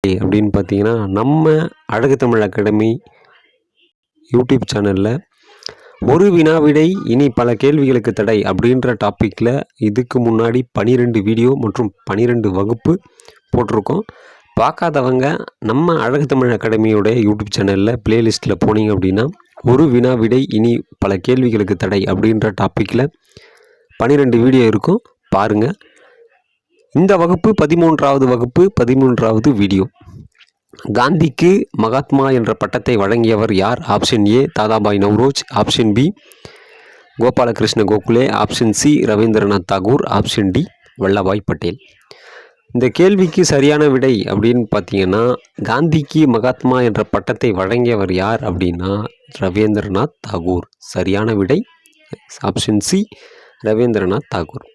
அப்படின்னு பார்த்தீங்கன்னா, நம்ம அழகு தமிழ் அகாடமி யூடியூப் சேனலில் ஒரு வினா விடை இனி பல கேள்விகளுக்கு தடை அப்படின்ற டாப்பிக்கில் இதுக்கு முன்னாடி 12 வீடியோ மற்றும் 12 வகுப்பு போட்டிருக்கோம். பார்க்காதவங்க நம்ம அழகு தமிழ் அகாடமியோட யூடியூப் சேனலில் பிளேலிஸ்ட்டில் போனீங்க அப்படின்னா, ஒரு வினா விடை இனி பல கேள்விகளுக்கு தடை அப்படின்ற டாப்பிக்கில் 12 வீடியோ இருக்கும், பாருங்கள். இந்த வகுப்பு 13வது வகுப்பு 13வது வீடியோ. காந்திக்கு மகாத்மா என்ற பட்டத்தை வழங்கியவர் யார்? Option A Dadabhai Naoroji, option B Gopalakrishna Gokhale, option C Rabindranath Tagore, option D Vallabhbhai Patel. இந்த கேள்விக்கு சரியான விடை அப்படின்னு பார்த்தீங்கன்னா, காந்திக்கு மகாத்மா என்ற பட்டத்தை வழங்கியவர் யார் அப்படின்னா ரவீந்திரநாத் தாகூர். சரியான விடை ஆப்ஷன் சி ரவீந்திரநாத் தாகூர்.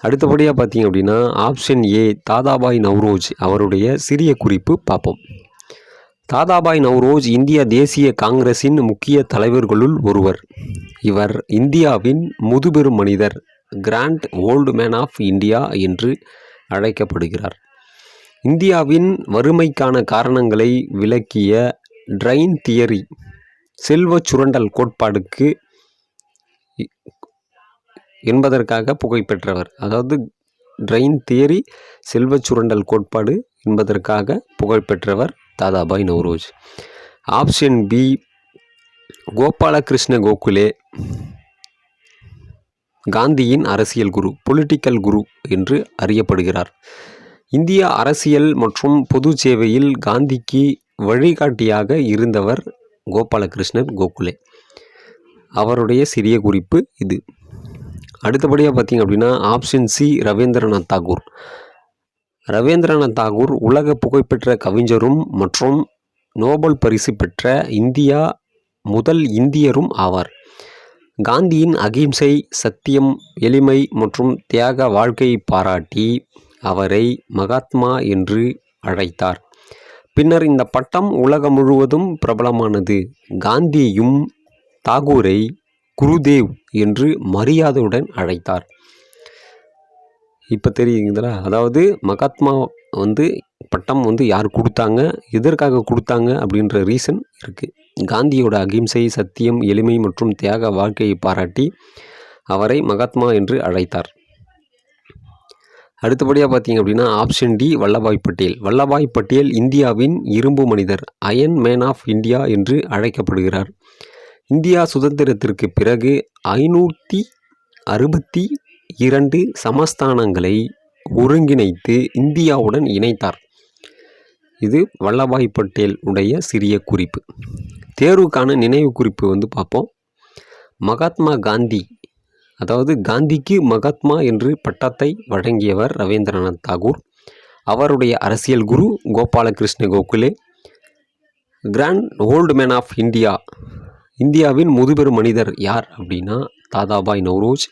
அடுத்தபடியாக பார்த்தீங்க அப்படின்னா, ஆப்ஷன் ஏ தாதாபாய் நவ்ரோஜ் அவருடைய சிறிய குறிப்பு பார்ப்போம். தாதாபாய் நவ்ரோஜ் இந்திய தேசிய காங்கிரஸின் முக்கிய தலைவர்களுள் ஒருவர். இவர் இந்தியாவின் முதுபெரும் மனிதர், grand old man of India என்று அழைக்கப்படுகிறார். இந்தியாவின் வறுமைக்கான காரணங்களை விளக்கிய ட்ரைன் தியரி, செல்வ சுரண்டல் கோட்பாடுக்கு என்பதற்காக புகழ்பெற்றவர். அதாவது ட்ரைன் தியரி, செல்வ சுரண்டல் கோட்பாடு என்பதற்காக புகழ்பெற்றவர் தாதாபாய் நவ்ரோஜ். ஆப்ஷன் பி கோபாலகிருஷ்ண கோகுலே காந்தியின் அரசியல் குரு, பொலிட்டிக்கல் குரு என்று அறியப்படுகிறார். இந்திய அரசியல் மற்றும் பொது சேவையில் காந்திக்கு வழிகாட்டியாக இருந்தவர் கோபாலகிருஷ்ணன் கோகுலே. அவருடைய சிறிய குறிப்பு இது. அடுத்தபடியாக பார்த்தீங்க அப்படின்னா, ஆப்ஷன் சி ரவீந்திரநாத் தாகூர். ரவீந்திரநாத் தாகூர் உலக புகழ்பெற்ற கவிஞரும் மற்றும் நோபல் பரிசு பெற்ற முதல் இந்தியரும் ஆவார். காந்தியின் அகிம்சை, சத்தியம், எளிமை மற்றும் தியாக வாழ்க்கையை பாராட்டி அவரை மகாத்மா என்று அழைத்தார். பின்னர் இந்த பட்டம் உலகம் முழுவதும் பிரபலமானது. காந்தியும் தாகூரை குருதேவ் என்று மரியாதையுடன் அழைத்தார். இப்போ தெரியுங்களா? அதாவது மகாத்மா பட்டம் யார் கொடுத்தாங்க, எதற்காக கொடுத்தாங்க அப்படின்ற ரீசன் இருக்குது. காந்தியோட அகிம்சை, சத்தியம், எளிமை மற்றும் தியாக வாழ்க்கையை பாராட்டி அவரை மகாத்மா என்று அழைத்தார். அடுத்தபடியாக பார்த்தீங்க அப்படின்னா, ஆப்ஷன் டி வல்லபாய் பட்டேல். வல்லபாய் பட்டேல் இந்தியாவின் இரும்பு மனிதர், அயன் மேன் ஆஃப் இந்தியா என்று அழைக்கப்படுகிறார். இந்தியா சுதந்திரத்திற்கு பிறகு 562 சமஸ்தானங்களை ஒருங்கிணைத்து இந்தியாவுடன் இணைத்தார். இது வல்லபாய் பட்டேல் உடைய சிறிய குறிப்பு. தேர்வுக்கான நினைவு குறிப்பு பார்ப்போம். மகாத்மா காந்தி, அதாவது காந்திக்கு மகாத்மா என்று பட்டத்தை வழங்கியவர் ரவீந்திரநாத் தாகூர். அவருடைய அரசியல் குரு Gopalakrishna Gokhale. Grand old man of India, இந்தியாவின் முதுபெரும் மனிதர் யார் அப்படின்னா தாதாபாய் நவ்ரோஜ்.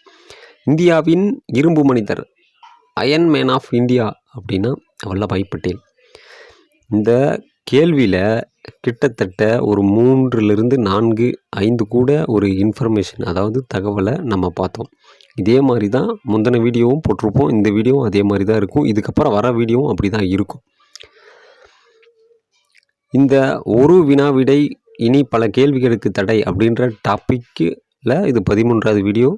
இந்தியாவின் இரும்பு மனிதர், அயன் மேன் ஆஃப் இந்தியா அப்படின்னா வல்லபாய் பட்டேல். இந்த கேள்வியில் கிட்டத்தட்ட ஒரு 3-4-5 கூட ஒரு இன்ஃபர்மேஷன், அதாவது தகவலை நம்ம பார்த்தோம். இதே மாதிரி தான் முந்தின வீடியோவும் போட்டிருப்போம், இந்த வீடியோவும் அதே மாதிரி தான் இருக்கும். இதுக்கப்புறம் வர வீடியோவும் அப்படி தான் இருக்கும். இந்த ஒரு வினா விடை இனி பல கேள்விகளுக்கு தடை அப்படின்ற டாப்பிக்கில் இது 13வது வீடியோ.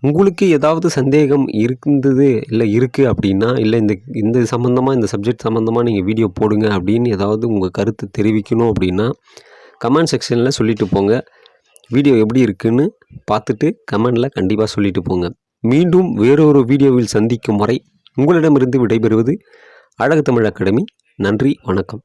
உங்களுக்கு ஏதாவது சந்தேகம் இருந்தது இல்லை இருக்குது அப்படின்னா, இல்லை இந்த சம்மந்தமாக, இந்த சப்ஜெக்ட் சம்மந்தமாக நீங்கள் வீடியோ போடுங்க அப்படின்னு ஏதாவது உங்கள் கருத்து தெரிவிக்கணும் அப்படின்னா கமெண்ட் செக்ஷனில் சொல்லிட்டு போங்க. வீடியோ எப்படி இருக்குன்னு பார்த்துட்டு கமெண்டில் கண்டிப்பாக சொல்லிட்டு போங்க. மீண்டும் வேறொரு வீடியோவில் சந்திக்கும் வரை உங்களிடமிருந்து விடைபெறுவது அழகு தமிழ் அகாடமி. நன்றி, வணக்கம்.